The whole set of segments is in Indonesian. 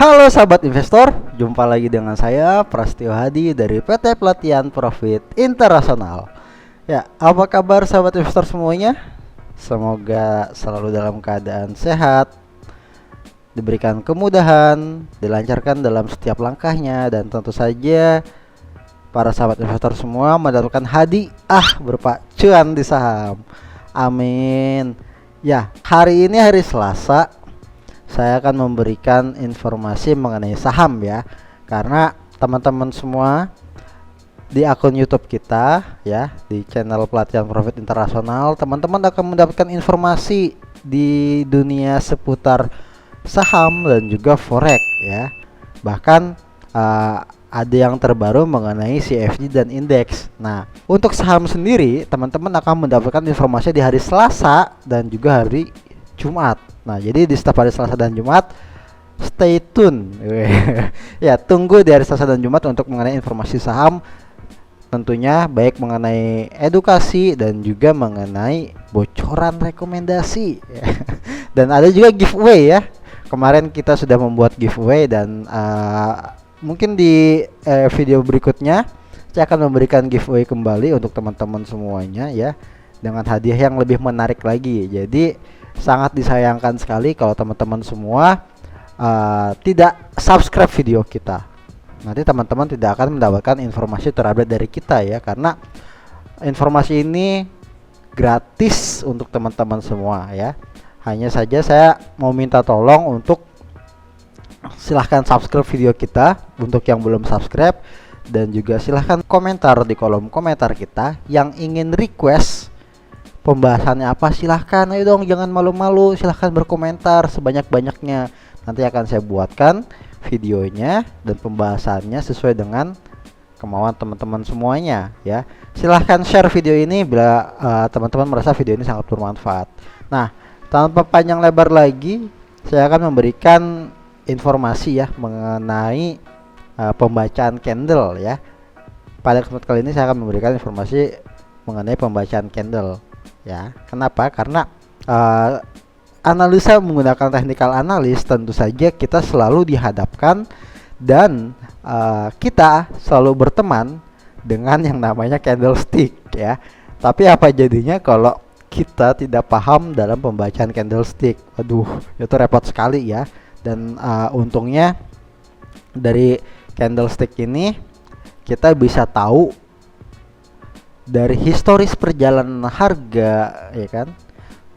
Halo sahabat investor, jumpa lagi dengan saya Prastio Hadi dari PT Pelatihan Profit Internasional. Ya, apa kabar sahabat investor semuanya? Semoga selalu dalam keadaan sehat, diberikan kemudahan, dilancarkan dalam setiap langkahnya, dan tentu saja para sahabat investor semua mendapatkan hadiah berupa cuan di saham. Amin. Ya, hari ini hari Selasa, saya akan memberikan informasi mengenai saham ya, karena teman-teman semua di akun YouTube kita ya, di channel Pelatihan Profit Internasional, teman-teman akan mendapatkan informasi di dunia seputar saham dan juga forex ya. Bahkan ada yang terbaru mengenai CFD dan indeks. Nah, untuk saham sendiri, teman-teman akan mendapatkan informasi di hari Selasa dan juga hari Jumat. Nah, jadi di setiap hari Selasa dan Jumat stay tune. Ya, tunggu di hari Selasa dan Jumat untuk mengenai informasi saham, tentunya baik mengenai edukasi dan juga mengenai bocoran rekomendasi. Dan ada juga giveaway ya. Kemarin kita sudah membuat giveaway dan mungkin di video berikutnya saya akan memberikan giveaway kembali untuk teman-teman semuanya ya, dengan hadiah yang lebih menarik lagi. Jadi sangat disayangkan sekali kalau teman-teman semua tidak subscribe video kita. Nanti teman-teman tidak akan mendapatkan informasi terupdate dari kita ya, karena informasi ini gratis untuk teman-teman semua ya. Hanya saja saya mau minta tolong untuk silahkan subscribe video kita untuk yang belum subscribe, dan juga silahkan komentar di kolom komentar kita yang ingin request pembahasannya apa. Silahkan, ayo dong, jangan malu-malu, silahkan berkomentar sebanyak-banyaknya. Nanti akan saya buatkan videonya dan pembahasannya sesuai dengan kemauan teman-teman semuanya ya. Silahkan share video ini bila teman-teman merasa video ini sangat bermanfaat. Nah, tanpa panjang lebar lagi, saya akan memberikan informasi ya mengenai pembacaan candle ya. Pada kesempatan kali ini saya akan memberikan informasi mengenai pembacaan candle ya. Kenapa? Karena analisa menggunakan technical analysis, tentu saja kita selalu dihadapkan dan kita selalu berteman dengan yang namanya candlestick ya. Tapi apa jadinya kalau kita tidak paham dalam pembacaan candlestick? Aduh, itu repot sekali ya. Dan untungnya dari candlestick ini kita bisa tahu dari historis perjalanan harga ya kan.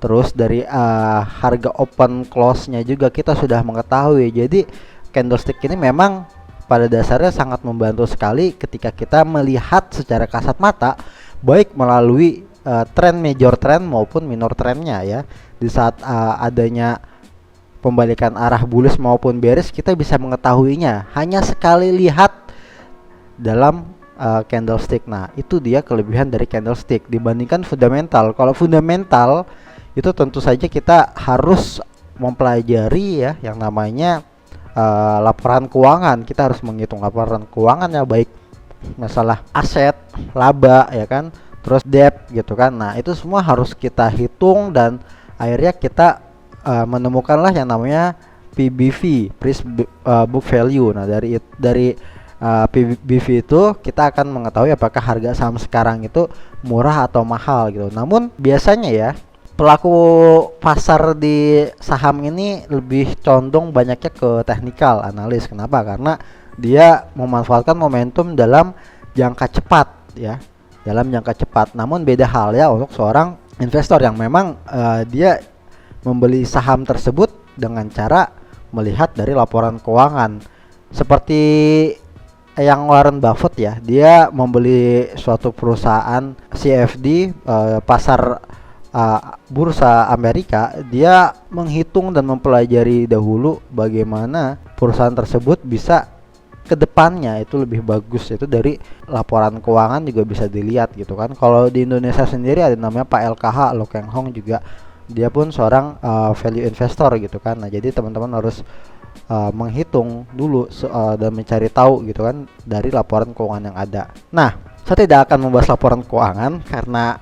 Terus dari harga open close-nya juga kita sudah mengetahui. Jadi candlestick ini memang pada dasarnya sangat membantu sekali ketika kita melihat secara kasat mata, baik melalui tren major trend maupun minor trendnya ya. Di saat adanya pembalikan arah bullish maupun bearish, kita bisa mengetahuinya hanya sekali lihat dalam candlestick. Nah, itu dia kelebihan dari candlestick dibandingkan fundamental. Kalau fundamental itu tentu saja kita harus mempelajari ya yang namanya laporan keuangan. Kita harus menghitung laporan keuangannya, baik masalah aset, laba ya kan, terus debt gitu kan. Nah, itu semua harus kita hitung dan akhirnya kita menemukanlah yang namanya PBV, price book value. Nah, dari PBV itu kita akan mengetahui apakah harga saham sekarang itu murah atau mahal gitu. Namun biasanya ya pelaku pasar di saham ini lebih condong banyaknya ke technical analis. Kenapa? Karena dia memanfaatkan momentum dalam jangka cepat ya, dalam jangka cepat. Namun beda hal ya untuk seorang investor yang memang dia membeli saham tersebut dengan cara melihat dari laporan keuangan. Seperti yang Warren Buffett ya, dia membeli suatu perusahaan CFD pasar bursa Amerika. Dia menghitung dan mempelajari dahulu bagaimana perusahaan tersebut bisa ke depannya itu lebih bagus. Itu dari laporan keuangan juga bisa dilihat gitu kan. Kalau di Indonesia sendiri ada namanya Pak LKH, Lo Keng Hong, juga dia pun seorang value investor gitu kan. Nah, jadi teman-teman harus menghitung dulu dan mencari tahu gitu kan dari laporan keuangan yang ada. Nah, saya tidak akan membahas laporan keuangan karena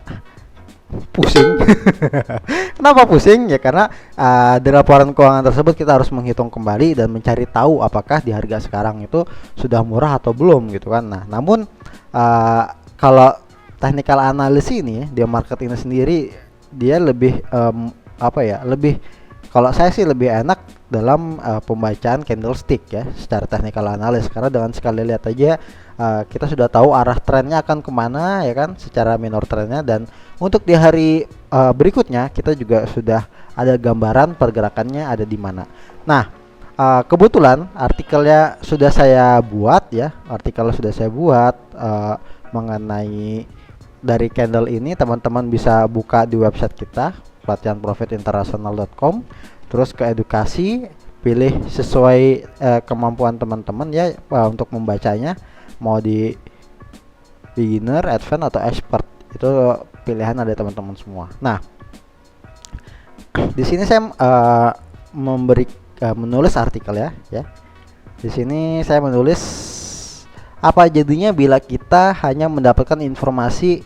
pusing. Kenapa pusing? Ya karena di laporan keuangan tersebut kita harus menghitung kembali dan mencari tahu apakah di harga sekarang itu sudah murah atau belum gitu kan. Nah, namun kalau technical analysis ini, dia market ini sendiri dia lebih apa ya? Lebih, kalau saya sih lebih enak dalam pembacaan candlestick ya secara technical analysis, karena dengan sekali lihat aja kita sudah tahu arah trennya akan kemana ya kan, secara minor trennya, dan untuk di hari berikutnya kita juga sudah ada gambaran pergerakannya ada di mana. Nah, kebetulan artikelnya sudah saya buat ya, mengenai dari candle ini. Teman-teman bisa buka di website kita pelatihanprofitinternational.com, terus ke edukasi, pilih sesuai kemampuan teman-teman ya untuk membacanya, mau di beginner, advance atau expert, itu pilihan ada teman-teman semua. Nah, di sini saya menulis artikel ya. Di sini saya menulis apa jadinya bila kita hanya mendapatkan informasi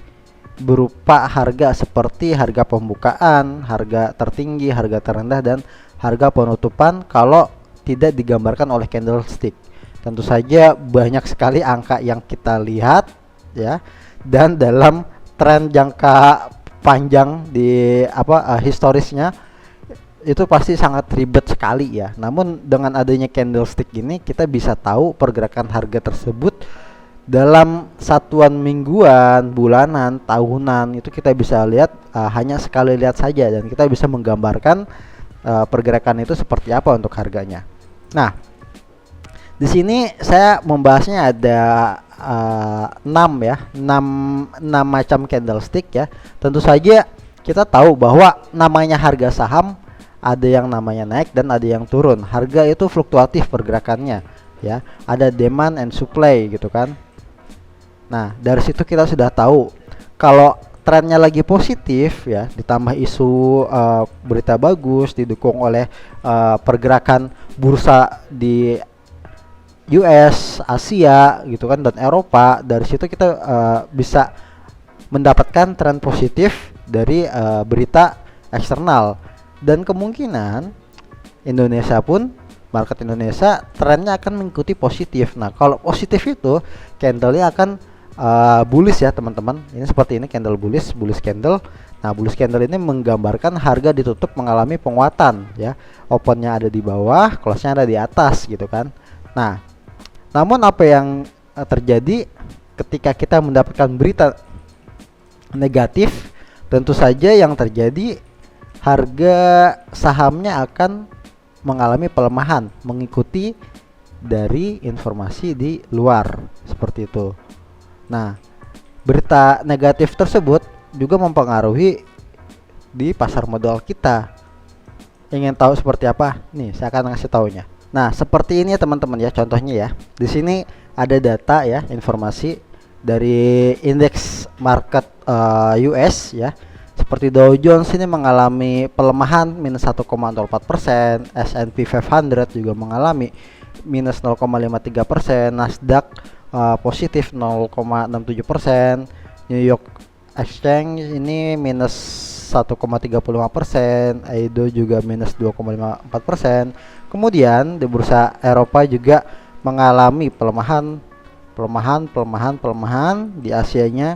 berupa harga seperti harga pembukaan, harga tertinggi, harga terendah, dan harga penutupan kalau tidak digambarkan oleh candlestick. Tentu saja banyak sekali angka yang kita lihat ya, dan dalam tren jangka panjang di historisnya itu pasti sangat ribet sekali ya. Namun dengan adanya candlestick ini kita bisa tahu pergerakan harga tersebut dalam satuan mingguan, bulanan, tahunan, itu kita bisa lihat hanya sekali lihat saja, dan kita bisa menggambarkan pergerakan itu seperti apa untuk harganya. Nah, di sini saya membahasnya ada 6 macam candlestick ya. Tentu saja kita tahu bahwa namanya harga saham ada yang namanya naik dan ada yang turun. Harga itu fluktuatif pergerakannya ya. Ada demand and supply gitu kan. Nah, dari situ kita sudah tahu kalau trennya lagi positif ya, ditambah isu berita bagus, didukung oleh pergerakan bursa di US, Asia gitu kan, dan Eropa. Dari situ kita bisa mendapatkan tren positif dari berita eksternal, dan kemungkinan Indonesia pun, market Indonesia trennya akan mengikuti positif. Nah, kalau positif itu candlenya akan bullish ya teman-teman. Ini seperti ini candle bullish candle. Nah, bullish candle ini menggambarkan harga ditutup mengalami penguatan ya. Opennya ada di bawah, close-nya ada di atas gitu kan. Nah, namun apa yang terjadi ketika kita mendapatkan berita negatif? Tentu saja yang terjadi harga sahamnya akan mengalami pelemahan mengikuti dari informasi di luar seperti itu. Nah, berita negatif tersebut juga mempengaruhi di pasar modal kita. Ingin tahu seperti apa? Nih, saya akan ngasih taunya. Nah, seperti ini ya teman-teman ya, contohnya ya. Di sini ada data ya, informasi dari indeks market US ya. Seperti Dow Jones ini mengalami pelemahan minus 1,04%, S&P 500 juga mengalami minus 0,53%, Nasdaq positif 0,67%, New York Exchange ini minus 1,35%, AIDO juga minus 2,54%. Kemudian di bursa Eropa juga mengalami pelemahan. Di Asianya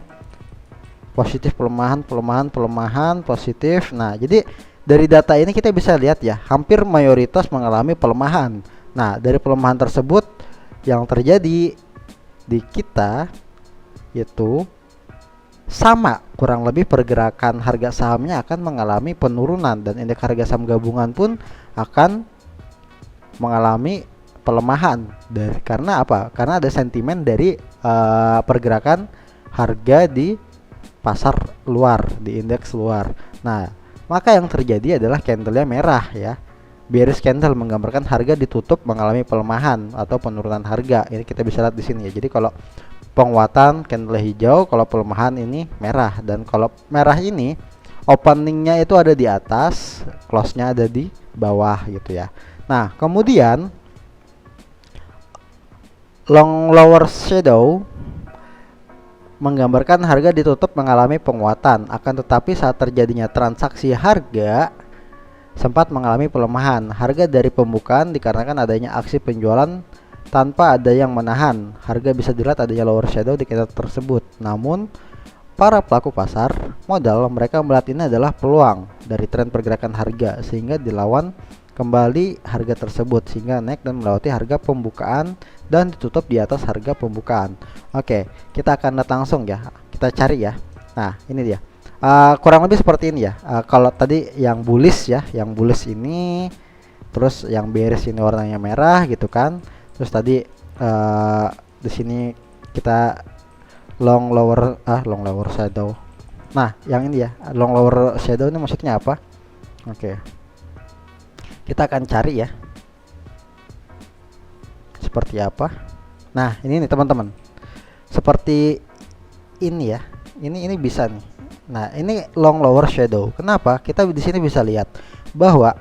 positif, pelemahan positif. Nah, jadi dari data ini kita bisa lihat ya, hampir mayoritas mengalami pelemahan. Nah, dari pelemahan tersebut yang terjadi di kita itu sama, kurang lebih pergerakan harga sahamnya akan mengalami penurunan, dan indeks harga saham gabungan pun akan mengalami pelemahan. Karena apa? Karena ada sentimen dari pergerakan harga di pasar luar, di indeks luar. Nah, maka yang terjadi adalah candlenya merah ya. Bearish candle menggambarkan harga ditutup mengalami pelemahan atau penurunan harga. Ini kita bisa lihat di sini ya. Jadi kalau penguatan candle hijau, kalau pelemahan ini merah, dan kalau merah ini openingnya itu ada di atas, close-nya ada di bawah gitu ya. Nah, kemudian long lower shadow menggambarkan harga ditutup mengalami penguatan, akan tetapi saat terjadinya transaksi harga sempat mengalami pelemahan. Harga dari pembukaan dikarenakan adanya aksi penjualan tanpa ada yang menahan. Harga bisa dilihat adanya lower shadow di candle tersebut. Namun para pelaku pasar modal mereka melihat ini adalah peluang dari tren pergerakan harga sehingga dilawan kembali harga tersebut sehingga naik dan melewati harga pembukaan dan ditutup di atas harga pembukaan. Oke, kita akan lihat langsung ya. Kita cari ya. Nah, ini dia. Kurang lebih seperti ini ya. Kalau tadi yang bullish ya, yang bullish ini, terus yang bearish ini warnanya merah gitu kan. Terus tadi di sini kita long lower shadow. Nah, yang ini ya, long lower shadow ini maksudnya apa? Oke. Kita akan cari ya. Seperti apa? Nah, ini nih teman-teman. Seperti ini ya. Ini bisa nih. Nah, ini long lower shadow. Kenapa? Kita di sini bisa lihat bahwa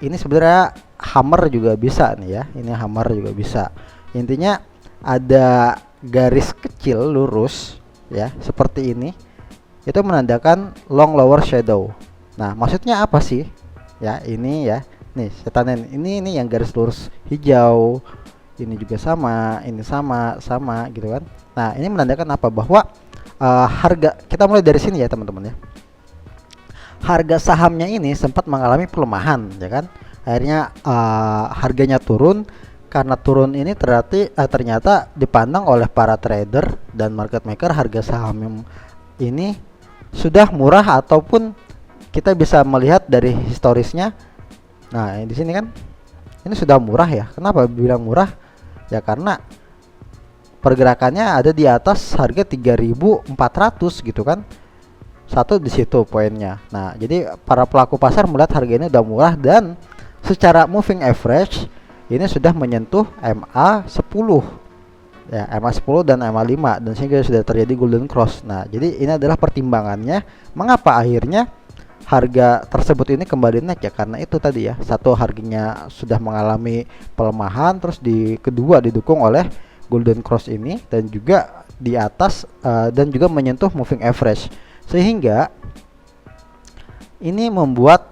ini sebenarnya hammer juga bisa nih ya. Ini hammer juga bisa. Intinya ada garis kecil lurus ya seperti ini, itu menandakan long lower shadow. Nah, maksudnya apa sih ya? Ini ya, nih setanen ini yang garis lurus hijau, ini juga sama, ini sama gitu kan. Nah, ini menandakan apa? Bahwa harga, kita mulai dari sini ya teman-teman ya, harga sahamnya ini sempat mengalami pelemahan ya kan. Akhirnya harganya turun. Karena turun ini ternyata dipandang oleh para trader dan market maker harga saham ini sudah murah ataupun kita bisa melihat dari historisnya. Nah, di sini kan ini sudah murah ya. Kenapa bilang murah? Ya karena pergerakannya ada di atas harga 3.400 gitu kan. Satu di situ poinnya. Nah, jadi para pelaku pasar melihat harga ini udah murah dan secara moving average ini sudah menyentuh MA10 ya, MA10 dan MA5 dan sehingga sudah terjadi golden cross. Nah, jadi ini adalah pertimbangannya mengapa akhirnya harga tersebut ini kembali naik ya, karena itu tadi ya, satu harganya sudah mengalami pelemahan, terus kedua didukung oleh golden cross ini dan juga di atas dan juga menyentuh moving average sehingga ini membuat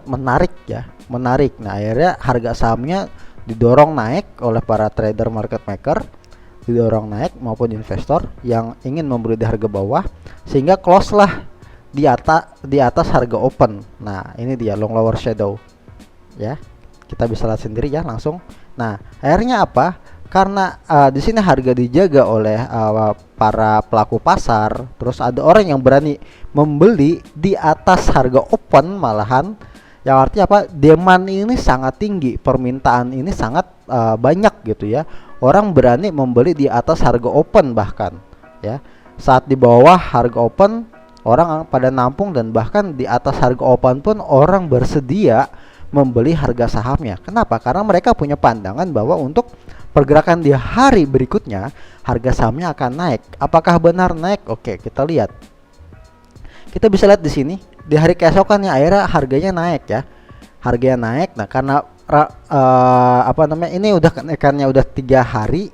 menarik ya, menarik. Nah, akhirnya harga sahamnya didorong naik oleh para trader market maker, didorong naik maupun investor yang ingin membeli di harga bawah sehingga close lah di atas harga open. Nah, ini dia long lower shadow ya, kita bisa lihat sendiri ya langsung. Nah, akhirnya apa? Karena di sini harga dijaga oleh para pelaku pasar, terus ada orang yang berani membeli di atas harga open malahan, yang artinya apa? Demand ini sangat tinggi, permintaan ini sangat banyak gitu ya. Orang berani membeli di atas harga open bahkan ya. Saat di bawah harga open orang pada nampung dan bahkan di atas harga open pun orang bersedia membeli harga sahamnya. Kenapa? Karena mereka punya pandangan bahwa untuk pergerakan di hari berikutnya harga sahamnya akan naik. Apakah benar naik? Oke, kita lihat. Kita bisa lihat di sini di hari keesokannya akhirnya harganya naik ya. Harganya naik. Nah, karena ini udah kenaikannya udah 3 hari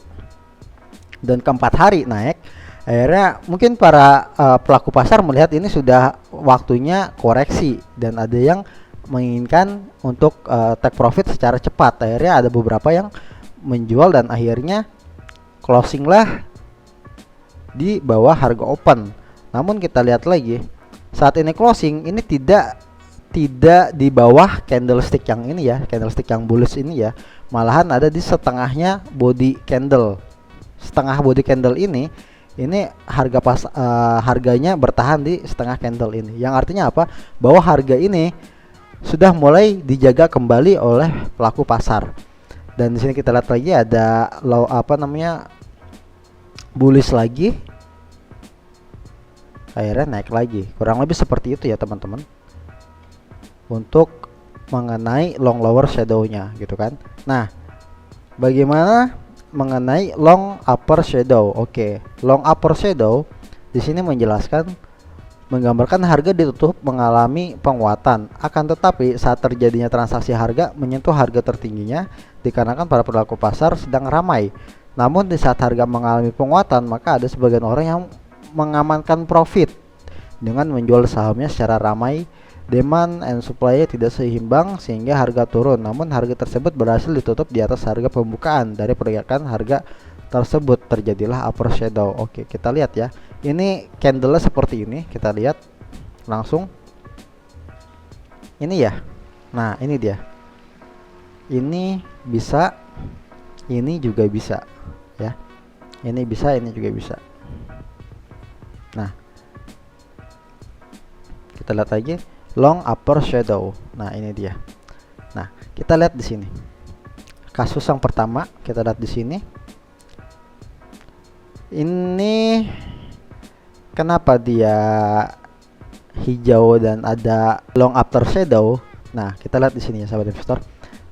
dan keempat hari naik. Akhirnya mungkin para pelaku pasar melihat ini sudah waktunya koreksi dan ada yang menginginkan untuk take profit secara cepat. Akhirnya ada beberapa yang menjual dan akhirnya closing lah di bawah harga open. Namun kita lihat lagi saat ini closing ini tidak di bawah candlestick yang ini ya, candlestick yang bullish ini ya, malahan ada di setengahnya body candle. Setengah body candle ini harganya bertahan di setengah candle ini, yang artinya apa? Bahwa harga ini sudah mulai dijaga kembali oleh pelaku pasar. Dan di sini kita lihat lagi ada bullish lagi, akhirnya naik lagi. Kurang lebih seperti itu ya teman-teman untuk mengenai long lower shadow-nya gitu kan. Nah, bagaimana mengenai long upper shadow? Oke, long upper shadow di sini menggambarkan harga ditutup mengalami penguatan, akan tetapi saat terjadinya transaksi harga menyentuh harga tertingginya dikarenakan para pelaku pasar sedang ramai Namun di saat harga mengalami penguatan, maka ada sebagian orang yang mengamankan profit dengan menjual sahamnya secara ramai. Demand and supply tidak seimbang sehingga harga turun. Namun harga tersebut berhasil ditutup di atas harga pembukaan. Dari pergerakan harga tersebut terjadilah upper shadow. Oke, kita lihat ya. Ini candle seperti ini. Kita lihat langsung. Ini ya. Nah, ini dia. Ini bisa, ini juga bisa ya. Ini bisa, ini juga bisa. Nah, kita lihat aja long upper shadow. Nah, ini dia. Nah, kita lihat di sini. Kasus yang pertama, kita lihat di sini. Ini kenapa dia hijau dan ada long upper shadow? Nah, kita lihat di sini ya, sahabat investor.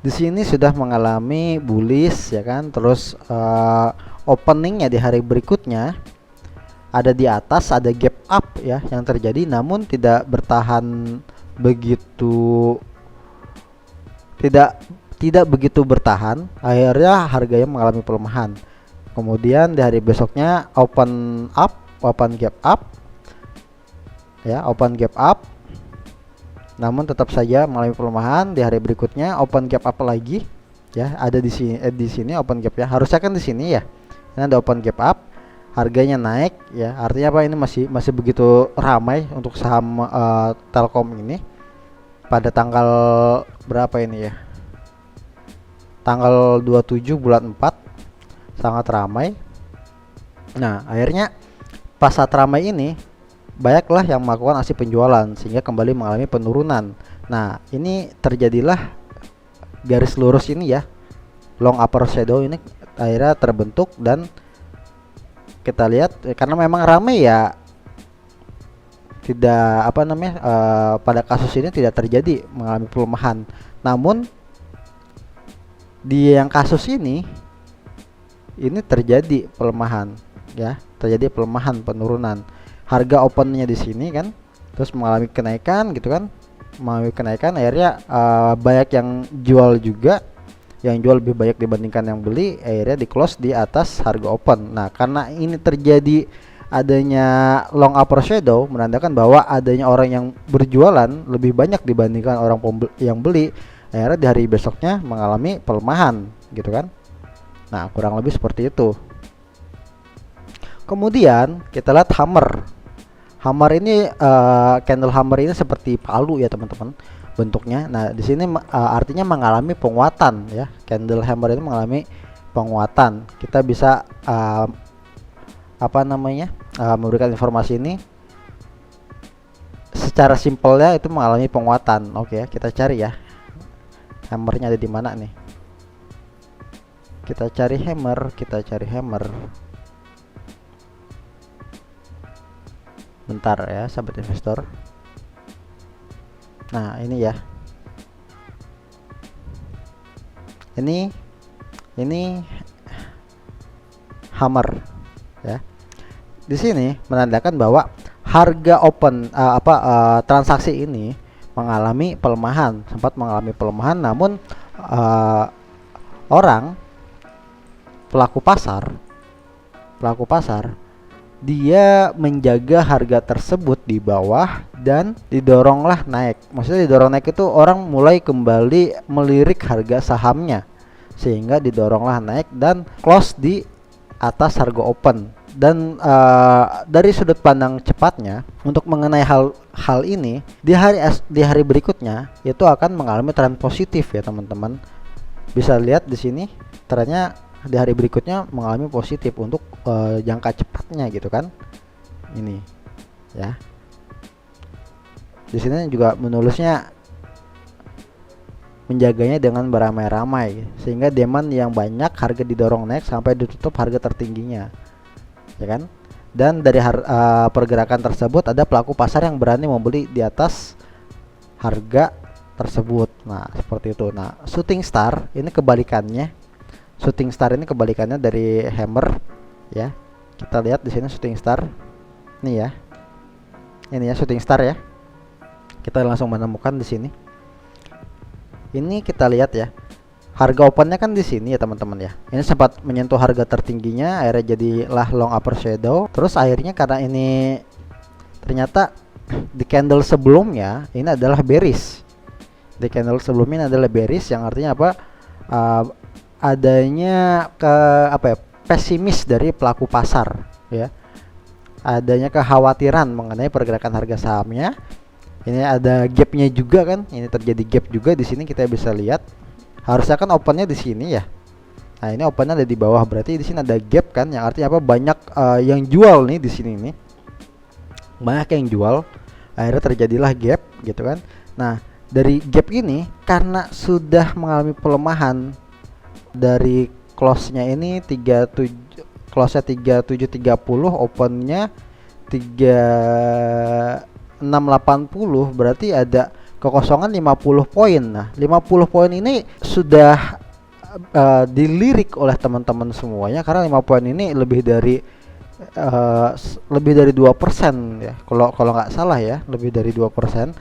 Di sini sudah mengalami bullish ya kan, terus openingnya di hari berikutnya ada di atas, ada gap up ya yang terjadi, namun tidak bertahan begitu, tidak begitu bertahan. Akhirnya harganya mengalami pelemahan. Kemudian di hari besoknya open gap up ya, open gap up, namun tetap saja mengalami pelemahan. Di hari berikutnya open gap up lagi ya, ada di sini open gap ya, harusnya kan di sini ya. Ini ada open gap up, harganya naik ya, artinya apa, ini masih begitu ramai untuk saham Telkom ini pada tanggal berapa ini ya, tanggal 27 bulan 4, sangat ramai. Nah, akhirnya pas saat ramai ini banyaklah yang melakukan aksi penjualan sehingga kembali mengalami penurunan. Nah, ini terjadilah garis lurus ini ya, long upper shadow ini akhirnya terbentuk. Dan kita lihat karena memang ramai ya, tidak pada kasus ini tidak terjadi mengalami pelemahan. Namun di yang kasus ini terjadi pelemahan ya, terjadi pelemahan, penurunan. Harga opennya di sini kan, terus mengalami kenaikan gitu kan, mengalami kenaikan. Akhirnya banyak yang jual juga, yang jual lebih banyak dibandingkan yang beli, akhirnya di close di atas harga open. Nah, karena ini terjadi adanya long upper shadow, menandakan bahwa adanya orang yang berjualan lebih banyak dibandingkan orang yang beli, akhirnya di hari besoknya mengalami pelemahan gitu kan. Nah, kurang lebih seperti itu. Kemudian kita lihat hammer. Hammer ini candle hammer ini seperti palu ya teman-teman bentuknya. Nah, di sini artinya mengalami penguatan ya. Candle hammer ini mengalami penguatan. Kita bisa memberikan informasi ini secara simpelnya itu mengalami penguatan. Oke ya, kita cari ya. Hammernya ada di mana nih? Kita cari hammer. Bentar ya, sahabat investor. Nah, ini ya. Ini hammer ya. Di sini menandakan bahwa harga open transaksi ini mengalami pelemahan, sempat mengalami pelemahan. Namun orang pelaku pasar dia menjaga harga tersebut di bawah dan didoronglah naik. Maksudnya didorong naik itu orang mulai kembali melirik harga sahamnya sehingga didoronglah naik dan close di atas harga open. Dan dari sudut pandang cepatnya untuk mengenai hal ini di hari berikutnya itu akan mengalami tren positif ya teman-teman. Bisa lihat di sini trennya di hari berikutnya mengalami positif untuk jangka cepatnya gitu kan. Ini ya. Di sini juga menulisnya menjaganya dengan beramai-ramai sehingga demand yang banyak, harga didorong naik sampai ditutup harga tertingginya. Ya kan? Dan dari pergerakan tersebut ada pelaku pasar yang berani membeli di atas harga tersebut. Nah, seperti itu. Nah, shooting star ini kebalikannya. Shooting star ini kebalikannya dari hammer ya. Kita lihat di sini shooting star. Nih ya. Ini ya shooting star ya. Kita langsung menemukan di sini. Ini kita lihat ya. harga opennya kan di sini ya teman-teman ya. Ini sempat menyentuh harga tertingginya, akhirnya jadilah long upper shadow. Terus akhirnya karena ini ternyata di candle sebelumnya ini adalah bearish. Di candle sebelumnya ini adalah bearish, yang artinya apa? Adanya pesimis dari pelaku pasar ya. Adanya kekhawatiran mengenai pergerakan harga sahamnya. Ini ada gapnya juga kan? Ini terjadi gap juga di sini, kita bisa lihat. Harusnya kan opennya di sini ya. Nah, ini opennya ada di bawah, berarti di sini ada gap kan? Yang artinya apa? Banyak yang jual nih di sini nih. Banyak yang jual. Akhirnya terjadilah gap gitu kan. Nah, dari gap ini karena sudah mengalami pelemahan dari close-nya ini 37 3730, opennya 3680, berarti ada kekosongan 50 poin. Nah, 50 poin ini sudah dilirik oleh teman-teman semuanya karena 5 poin ini lebih dari 2% ya. Kalau nggak salah ya, lebih dari 2%.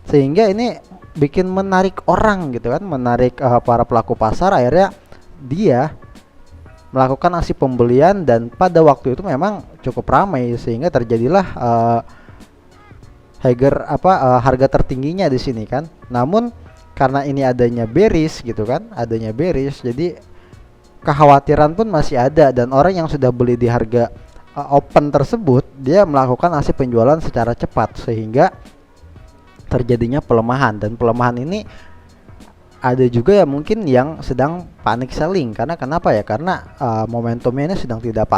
Sehingga ini bikin menarik orang gitu kan, menarik para pelaku pasar. Akhirnya dia melakukan aksi pembelian dan pada waktu itu memang cukup ramai sehingga terjadilah harga tertingginya di sini kan. Namun karena ini adanya bearish gitu kan, jadi kekhawatiran pun masih ada dan orang yang sudah beli di harga open tersebut dia melakukan aksi penjualan secara cepat sehingga terjadinya pelemahan. Dan pelemahan ini ada juga ya mungkin yang sedang panic selling. Karena kenapa ya? Karena momentumnya ini sedang tidak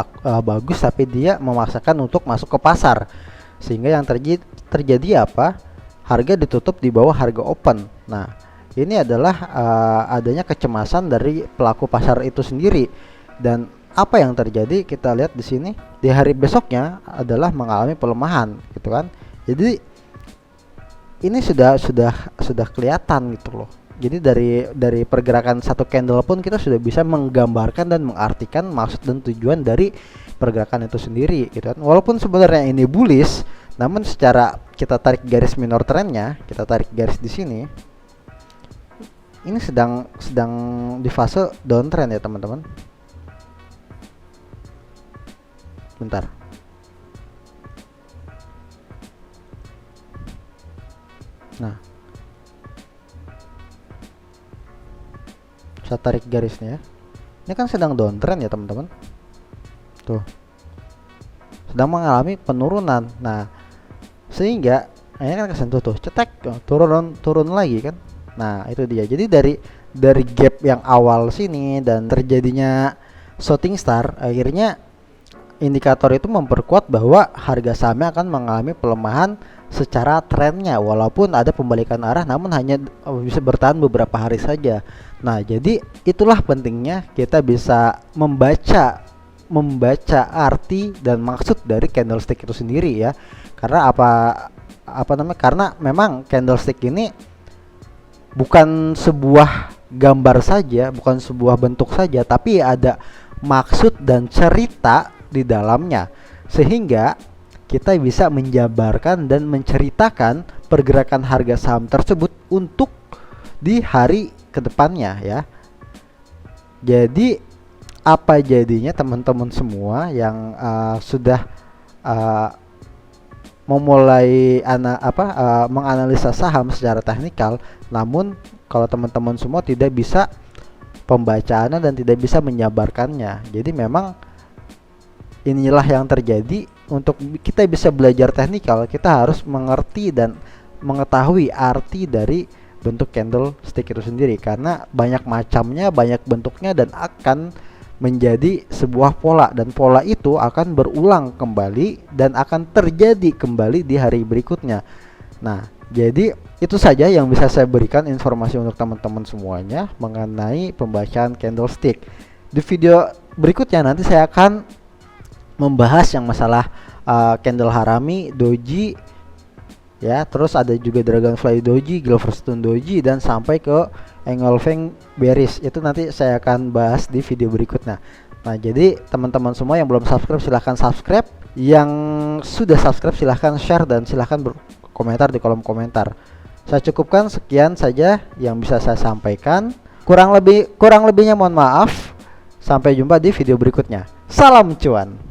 bagus, tapi dia memaksakan untuk masuk ke pasar sehingga yang terjadi apa? Harga ditutup di bawah harga open. Nah, ini adalah adanya kecemasan dari pelaku pasar itu sendiri. Dan apa yang terjadi kita lihat di sini, di hari besoknya adalah mengalami pelemahan gitu kan. Jadi ini sudah kelihatan gitu loh. Jadi dari pergerakan satu candle pun kita sudah bisa menggambarkan dan mengartikan maksud dan tujuan dari pergerakan itu sendiri gitu kan. Walaupun sebenarnya ini bullish, namun secara kita tarik garis minor trendnya, kita tarik garis di sini, ini sedang di fase downtrend ya teman-teman. Bentar. Nah, saya tarik garisnya. Ini kan sedang downtrend ya teman-teman. Tuh, sedang mengalami penurunan. Nah, sehingga ini kan kesentuh tuh, cetek, turun lagi kan. Nah, itu dia. Jadi dari gap yang awal sini dan terjadinya shooting star, akhirnya indikator itu memperkuat bahwa harga sahamnya akan mengalami pelemahan secara trennya, walaupun ada pembalikan arah namun hanya bisa bertahan beberapa hari saja. Nah, jadi itulah pentingnya kita bisa membaca arti dan maksud dari candlestick itu sendiri ya. Karena karena memang candlestick ini bukan sebuah gambar saja, bukan sebuah bentuk saja, tapi ada maksud dan cerita di dalamnya, sehingga kita bisa menjabarkan dan menceritakan pergerakan harga saham tersebut untuk di hari kedepannya ya. Jadi apa jadinya teman-teman semua yang sudah memulai menganalisa saham secara teknikal, namun kalau teman-teman semua tidak bisa pembacaannya dan tidak bisa menjabarkannya. Jadi memang inilah yang terjadi. Untuk kita bisa belajar teknikal, kita harus mengerti dan mengetahui arti dari bentuk candlestick itu sendiri, karena banyak macamnya, banyak bentuknya, dan akan menjadi sebuah pola, dan pola itu akan berulang kembali dan akan terjadi kembali di hari berikutnya. Nah, jadi itu saja yang bisa saya berikan informasi untuk teman-teman semuanya mengenai pembacaan candlestick. Di video berikutnya nanti saya akan membahas yang masalah candle harami, doji ya, terus ada juga dragonfly doji, Gilverstone doji, dan sampai ke engulfing bearish. Itu nanti saya akan bahas di video berikutnya. Nah, jadi teman-teman semua yang belum subscribe silahkan subscribe, yang sudah subscribe silahkan share dan silahkan berkomentar di kolom komentar. Saya cukupkan sekian saja yang bisa saya sampaikan. kurang lebihnya mohon maaf. Sampai jumpa di video berikutnya. Salam cuan.